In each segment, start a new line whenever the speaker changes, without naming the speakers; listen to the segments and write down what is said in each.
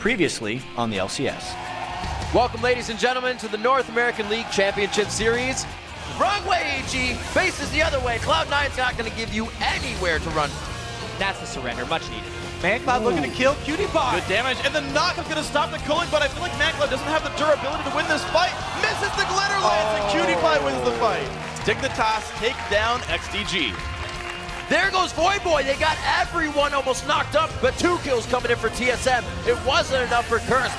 previously on the LCS.
Welcome, ladies and gentlemen, to the North American League Championship Series. Wrong way, AG. Faces the other way. Cloud9's not going to give you anywhere to run.
That's the surrender, much needed.
ManCloud looking to kill Cutie Pie.
Good damage, and the knock is going to stop the cooling, but I feel like ManCloud doesn't have the durability to win this fight. Misses the glitter lance, and Cutie Pie wins the fight. Dignitas take down XDG.
There goes Void Boy. They got everyone almost knocked up, but 2 kills coming in for TSM. It wasn't enough for Curse.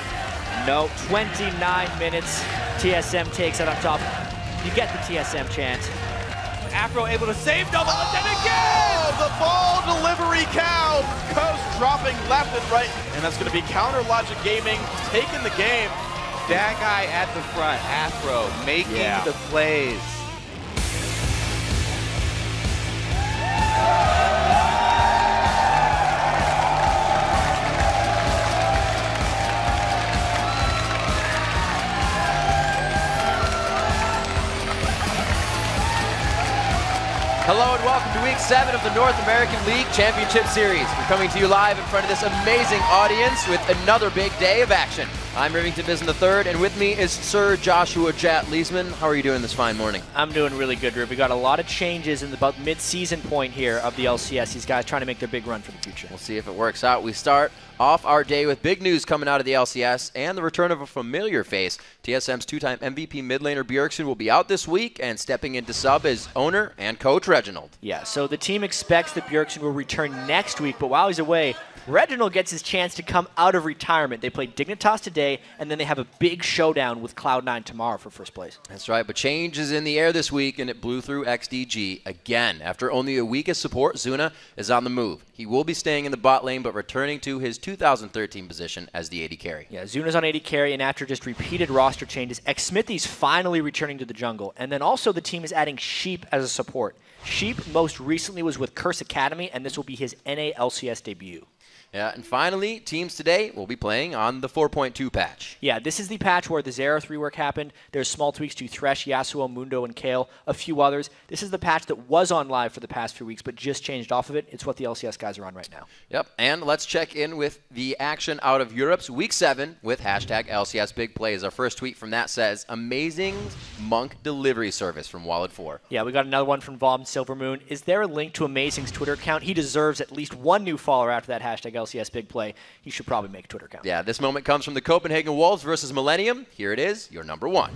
No, 29 minutes. TSM takes it on top. You get the TSM chance.
Afro able to save double, and then again!
The ball delivery cow. Coast dropping left and right, and that's going to be Counter Logic Gaming taking the game.
That guy at the front, Afro, making the plays.
Hello and welcome to Week 7 of the North American League Championship Series. We're coming to you live in front of this amazing audience with another big day of action. I'm Rivington Bison III, and with me is Sir Joshua Jat Leesman. How are you doing this fine morning?
I'm doing really good, Riv. We got a lot of changes in the about mid-season point here of the LCS. These guys trying to make their big run for the future.
We'll see if it works out. We start off our day with big news coming out of the LCS and the return of a familiar face. TSM's 2-time MVP mid laner Bjergsen will be out this week, and stepping into sub is owner and coach Reginald.
Yeah, so the team expects that Bjergsen will return next week, but while he's away, Reginald gets his chance to come out of retirement. They play Dignitas today, and then they have a big showdown with Cloud9 tomorrow for first place.
That's right, but change is in the air this week, and it blew through XDG again. After only a week of support, Zuna is on the move. He will be staying in the bot lane, but returning to his 2013 position as the AD carry.
Yeah, Zuna's on AD carry, and after just repeated roster changes, Xsmithy's finally returning to the jungle. And then also the team is adding Sheep as a support. Sheep most recently was with Curse Academy, and this will be his NA LCS debut.
Yeah, and finally, teams today will be playing on the 4.2 patch.
Yeah, this is the patch where the Zera 3-work happened. There's small tweaks to Thresh, Yasuo, Mundo, and Kale, a few others. This is the patch that was on live for the past few weeks, but just changed off of it. It's what the LCS guys are on right now.
Yep, and let's check in with the action out of Europe's Week 7 with hashtag LCS Big Plays. Our first tweet from that says, amazing monk delivery service from Wallet4.
Yeah, we got another one from Vom Silvermoon. Is there a link to Amazing's Twitter account? He deserves at least one new follower after that hashtag LCS Big Play. He should probably make a Twitter account.
Yeah, this moment comes from the Copenhagen Wolves versus Millennium. Here it is, your number 1.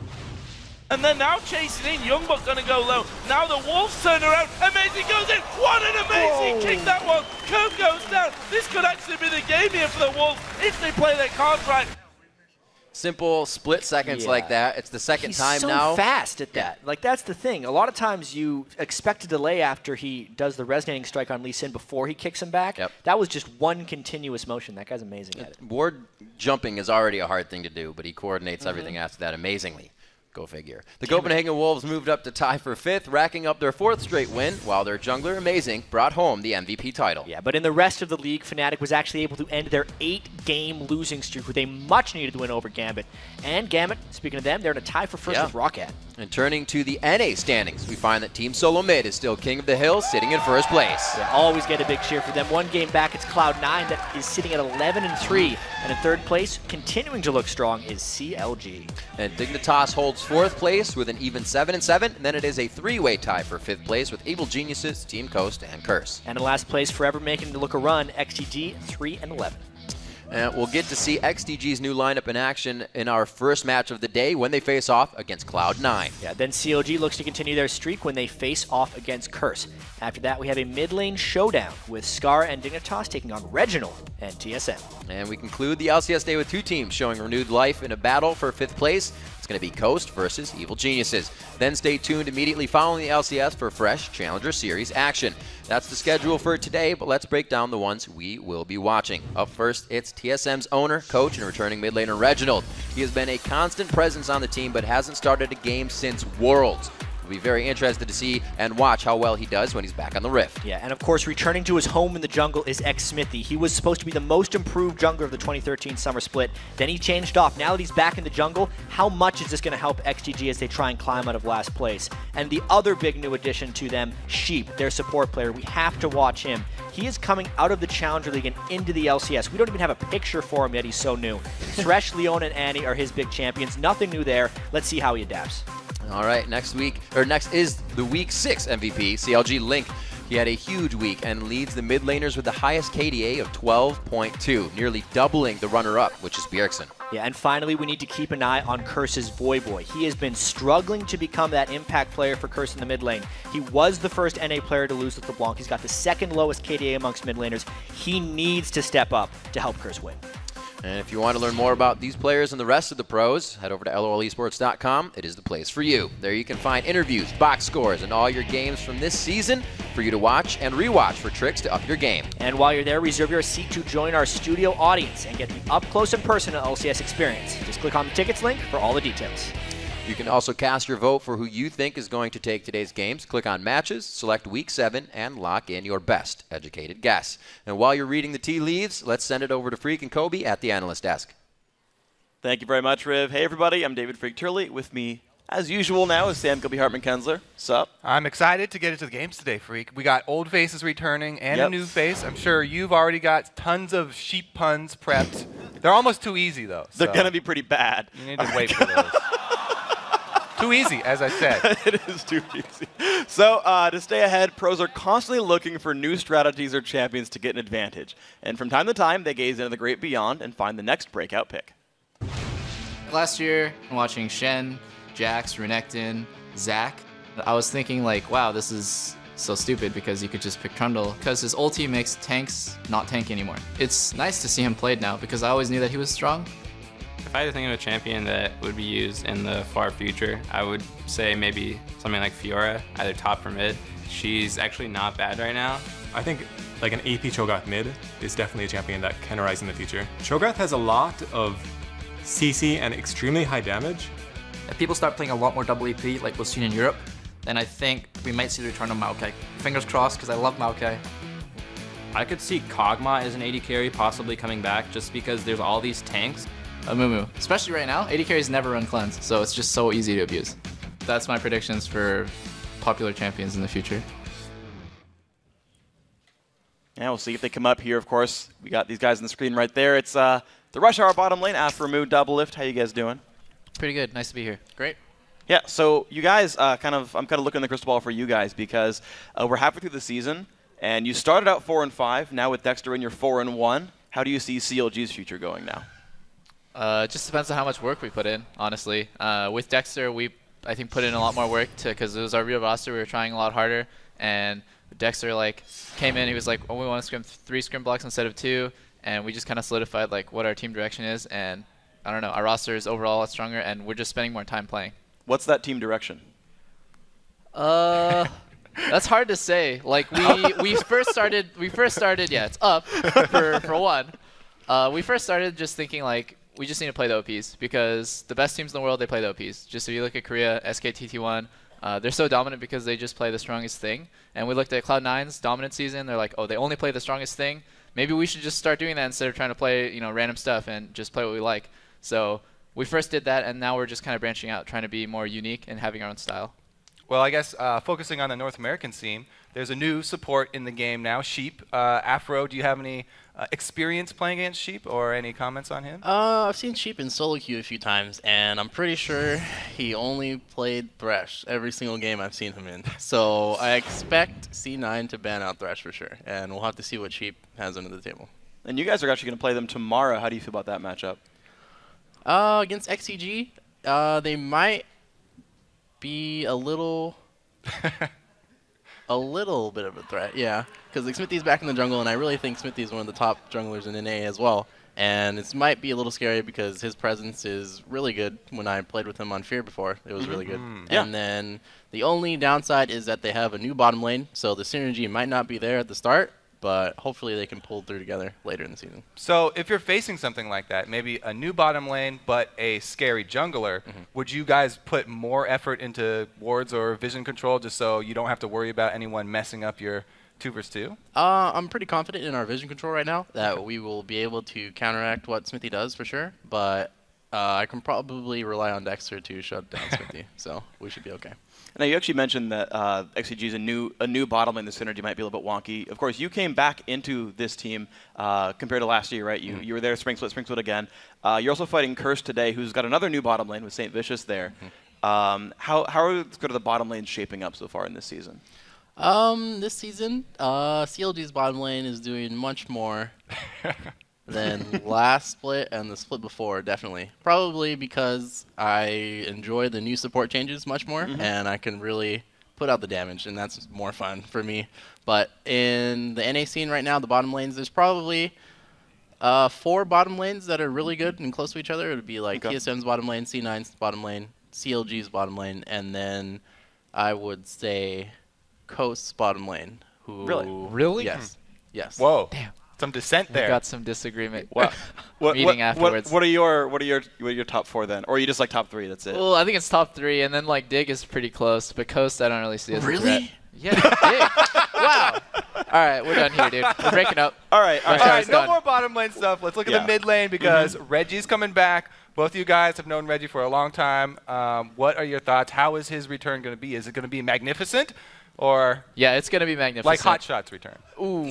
And they're now chasing in. Youngbuck going to go low. Now the Wolves turn around. Amazing goes in. What an amazing kick that was. Cove goes down. This could actually be the game here for the Wolves if they play their cards right.
Simple split seconds like that. It's the second time
so
now.
He's so fast at that. Like, that's the thing. A lot of times you expect a delay after he does the resonating strike on Lee Sin before he kicks him back.
Yep.
That was just one continuous motion. That guy's amazing at it.
Ward jumping is already a hard thing to do, but he coordinates everything after that amazingly. Go figure. The Copenhagen Wolves moved up to tie for 5th, racking up their 4th straight win, while their jungler, Amazing, brought home the MVP title.
Yeah, but in the rest of the league, Fnatic was actually able to end their 8-game losing streak with a much-needed win over Gambit. And Gambit, speaking of them, they're in a tie for 1st with Roccat.
And turning to the NA standings, we find that Team Solo Mid is still king of the hill, sitting in 1st place.
Yeah, always get a big cheer for them. One game back, it's Cloud9 that is sitting at 11-3. And in 3rd place, continuing to look strong, is CLG.
And Dignitas holds 4th place with an even 7-7. And then it is a 3-way tie for 5th place with Evil Geniuses, Team Coast, and Curse.
And in last place, forever making to look a run, XTG 3-11.
And we'll get to see XDG's new lineup in action in our first match of the day when they face off against Cloud9.
Yeah, then CLG looks to continue their streak when they face off against Curse. After that, we have a mid-lane showdown with Scar and Dignitas taking on Reginald and TSM. And
we conclude the LCS day with 2 teams showing renewed life in a battle for 5th place. It's going to be Coast versus Evil Geniuses. Then stay tuned immediately following the LCS for fresh Challenger Series action. That's the schedule for today, but let's break down the ones we will be watching. Up first, it's TSM's owner, coach, and returning mid laner Reginald. He has been a constant presence on the team, but hasn't started a game since Worlds. We'll be very interested to see and watch how well he does when he's back on the Rift.
Yeah, and of course, returning to his home in the jungle is xSmithy. He was supposed to be the most improved jungler of the 2013 summer split. Then he changed off. Now that he's back in the jungle, how much is this going to help XGG as they try and climb out of last place? And the other big new addition to them, Sheep, their support player. We have to watch him. He is coming out of the Challenger League and into the LCS. We don't even have a picture for him yet. He's so new. Thresh, Leon, and Annie are his big champions. Nothing new there. Let's see how he adapts.
All right, next is the Week 6 MVP, CLG Link. He had a huge week and leads the mid laners with the highest KDA of 12.2, nearly doubling the runner-up, which is Bjergsen.
Yeah, and finally, we need to keep an eye on Curse's Voyboy. He has been struggling to become that impact player for Curse in the mid lane. He was the first NA player to lose with LeBlanc. He's got the second lowest KDA amongst mid laners. He needs to step up to help Curse win.
And if you want to learn more about these players and the rest of the pros, head over to lolesports.com. It is the place for you. There you can find interviews, box scores, and all your games from this season for you to watch and rewatch for tricks to up your game.
And while you're there, reserve your seat to join our studio audience and get the up-close and personal LCS experience. Just click on the tickets link for all the details.
You can also cast your vote for who you think is going to take today's games. Click on Matches, select Week 7, and lock in your best educated guess. And while you're reading the tea leaves, let's send it over to Freak and Kobe at the analyst desk.
Thank you very much, Riv. Hey, everybody. I'm David Freak Turley. With me, as usual now, is Sam Kobe Hartman-Kensler. Sup?
I'm excited to get into the games today, Freak. We got old faces returning and a new face. I'm sure you've already got tons of sheep puns prepped. They're almost too easy, though.
They're going to be pretty bad.
You need to wait for those. Too easy, as I said.
It is too easy. So to stay ahead, pros are constantly looking for new strategies or champions to get an advantage. And from time to time, they gaze into the great beyond and find the next breakout pick.
Last year, watching Shen, Jax, Renekton, Zac, I was thinking like, wow, this is so stupid because you could just pick Trundle because his ulti makes tanks not tank anymore. It's nice to see him played now because I always knew that he was strong.
If I had to think of a champion that would be used in the far future, I would say maybe something like Fiora, either top or mid. She's actually not bad right now.
I think like an AP Cho'Gath mid is definitely a champion that can arise in the future. Cho'Gath has a lot of CC and extremely high damage.
If people start playing a lot more double AP like we've seen in Europe, then I think we might see the return of Maokai. Fingers crossed, because I love Maokai.
I could see Kog'Maw as an AD carry possibly coming back just because there's all these tanks.
Mumu, especially right now, AD carries never run cleanse, so it's just so easy to abuse. That's my predictions for popular champions in the future.
Yeah, we'll see if they come up here, of course. We got these guys on the screen right there. It's the Rush Hour bottom lane, Aphromoo, Double Lift. How you guys doing?
Pretty good. Nice to be here. Great.
Yeah, so you guys, I'm kind of looking in the crystal ball for you guys because we're halfway through the season, and you started out 4-5. Now with Dexter in, you're 4-1. How do you see CLG's future going now?
It just depends on how much work we put in, honestly. With Dexter, I think put in a lot more work because it was our real roster. We were trying a lot harder, and Dexter came in. He was like, "Oh, we want to scrim 3 scrim blocks instead of 2," and we just kind of solidified what our team direction is. And I don't know, our roster is overall a lot stronger, and we're just spending more time playing.
What's that team direction?
That's hard to say. We first started. Yeah, it's up for one. We first started just thinking we just need to play the OPs because the best teams in the world, they play the OPs. Just if you look at Korea, SKTT1, they're so dominant because they just play the strongest thing. And we looked at Cloud9's dominant season. They're like, oh, they only play the strongest thing. Maybe we should just start doing that instead of trying to play random stuff and just play what we like. So we first did that, and now we're just kind of branching out, trying to be more unique and having our own style.
Well, I guess focusing on the North American scene, there's a new support in the game now, Sheep. Afro, do you have any experience playing against Sheep or any comments on him?
I've seen Sheep in solo queue a few times, and I'm pretty sure he only played Thresh every single game I've seen him in. So I expect C9 to ban out Thresh for sure, and we'll have to see what Sheep has under the table.
And you guys are actually going to play them tomorrow. How do you feel about that matchup?
Against XCG, they might be a little bit of a threat, yeah. Because Smithy's back in the jungle, and I really think Smithy's one of the top junglers in NA as well. And it might be a little scary because his presence is really good. When I played with him on Fear before, it was really good.
Yeah.
And then the only downside is that they have a new bottom lane, so the synergy might not be there at the start. but hopefully they can pull through together later in the season.
So if you're facing something like that, maybe a new bottom lane but a scary jungler, would you guys put more effort into wards or vision control just so you don't have to worry about anyone messing up your 2 versus 2?
I'm pretty confident in our vision control right now that we will be able to counteract what Smithy does for sure, but I can probably rely on Dexter to shut down Smithy, so we should be okay.
Now, you actually mentioned that XCG is a new bottom lane. The synergy might be a little bit wonky. Of course, you came back into this team compared to last year, right? You were there spring split again. You're also fighting Curse today, who's got another new bottom lane with St. Vicious there. How are the bottom lanes shaping up so far in this season?
This season, CLG's bottom lane is doing much more than last split and the split before, definitely. Probably because I enjoy the new support changes much more, and I can really put out the damage, and that's more fun for me. But in the NA scene right now, the bottom lanes, there's probably 4 bottom lanes that are really good and close to each other. It would be like TSM's bottom lane, C9's bottom lane, CLG's bottom lane, and then I would say Coast's bottom lane. Who
Really?
Yes. Yes.
Whoa.
Damn.
Some dissent there.
We got some disagreement.
Meeting
afterwards.
What are your top 4 then, or are you just like top 3? That's it.
Well, I think it's top 3, and then like Dig is pretty close, but Coast I don't really see as a threat.
Really?
Yeah, Dig. Wow. All right, we're done here, dude. We're breaking up.
All right.
No more bottom lane stuff. Let's look at the mid lane because Reggie's coming back. Both of you guys have known Reggie for a long time. What are your thoughts? How is his return going to be? Is it going to be magnificent? Or
yeah, it's gonna be magnificent.
Like Hot Shot's return.
Ooh.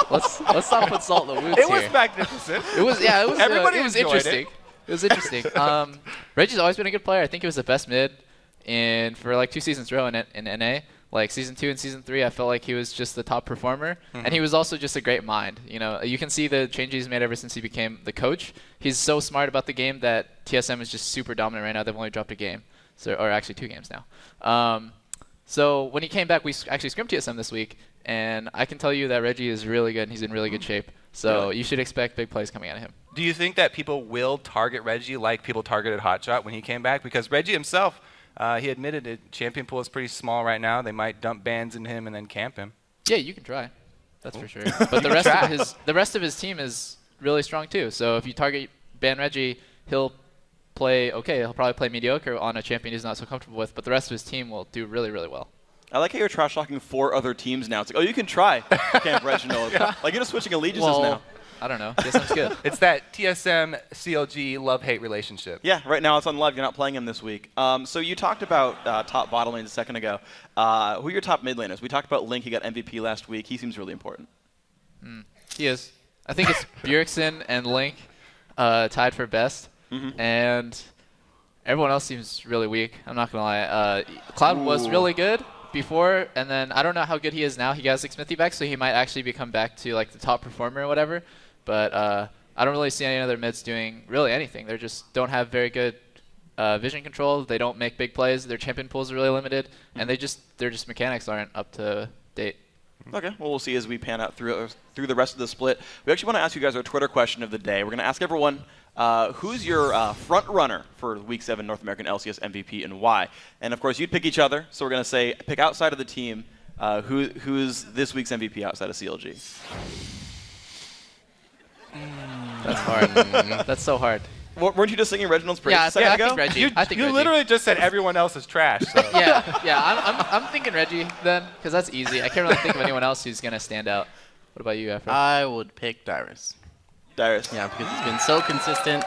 let's not put salt in the wounds
here. It was
here.
magnificent.
It was
Everybody
it was interesting. It was interesting. Reggie's always been a good player. I think he was the best mid for like 2 seasons in a row in NA. Like season 2 and season 3, I felt like he was just the top performer, and he was also just a great mind. You know, you can see the changes he's made ever since he became the coach. He's so smart about the game that TSM is just super dominant right now. They've only dropped a game, or actually 2 games now. So when he came back, we actually scrimped TSM this week, and I can tell you that Reggie is really good, and he's in really good shape. So you should expect big plays coming out of him.
Do you think that people will target Reggie like people targeted Hotshot when he came back? Because Reggie himself, he admitted it. Champion pool is pretty small right now. They might dump bans in him and then camp him.
Yeah, you can try. That's for sure. But the rest of his team is really strong too. So if you target ban Reggie, he'll play okay. He'll probably play mediocre on a champion he's not so comfortable with, but the rest of his team will do really, really well.
I like how you're trash talking 4 other teams now. It's like, oh, you can try Camp Reginald. Like you're just switching allegiances now.
I don't know. TSM's good.
It's that TSM CLG love-hate relationship.
Yeah, right now it's on live. You're not playing him this week. So you talked about top bottom lanes a second ago. Who are your top mid laners? We talked about Link. He got MVP last week. He seems really important.
He is. I think it's Bjergsen and Link tied for best. And everyone else seems really weak. I'm not going to lie. Cloud was really good before, and then I don't know how good he is now. He has Smithy back, so he might actually become back to like the top performer or whatever. But I don't really see any other mids doing really anything. They just don't have very good vision control. They don't make big plays. Their champion pools are really limited, and their just mechanics aren't up to date.
Okay, well, we'll see as we pan out through the rest of the split. We actually want to ask you guys our Twitter question of the day. We're going to ask everyone, who's your front runner for Week 7 North American LCS MVP and why? And, of course, you'd pick each other, so we're going to say pick outside of the team who's this week's MVP outside of CLG.
That's hard. That's so hard.
Weren't you just singing Reginald's praise a second ago?
I think Reggie. I think
you
Reggie.
literally just said everyone else is trash. So.
yeah. I'm thinking Reggie then, because that's easy. I can't really think of anyone else who's gonna stand out. What about you, Afro?
I would pick Dyrus.
Dyrus.
Yeah, because he's been so consistent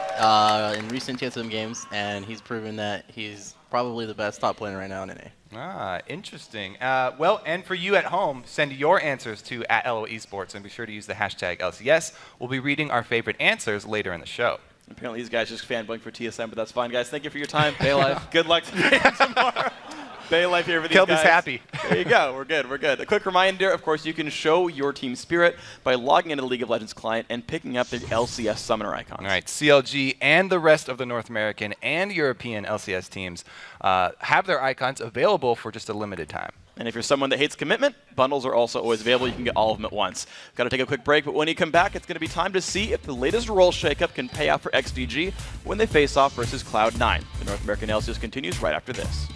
in recent TSM games, and he's proven that he's probably the best top player right now in NA.
Ah, interesting. Well, and for you at home, send your answers to @LO Esports and be sure to use the hashtag LCS. We'll be reading our favorite answers later in the show.
Apparently these guys just fanboying for TSM, but that's fine, guys. Thank you for your time.
Bay Life.
Good luck today and tomorrow. Bay Life here for these
Kelby's
guys.
happy.
There you go. We're good. We're good. A quick reminder, of course, you can show your team spirit by logging into the League of Legends client and picking up the LCS summoner icons.
All right, CLG and the rest of the North American and European LCS teams have their icons available for just a limited time.
And if you're someone that hates commitment, bundles are also always available. You can get all of them at once. Got to take a quick break, but when you come back, it's going to be time to see if the latest role shakeup can pay out for XDG when they face off versus Cloud9. The North American LCS continues right after this.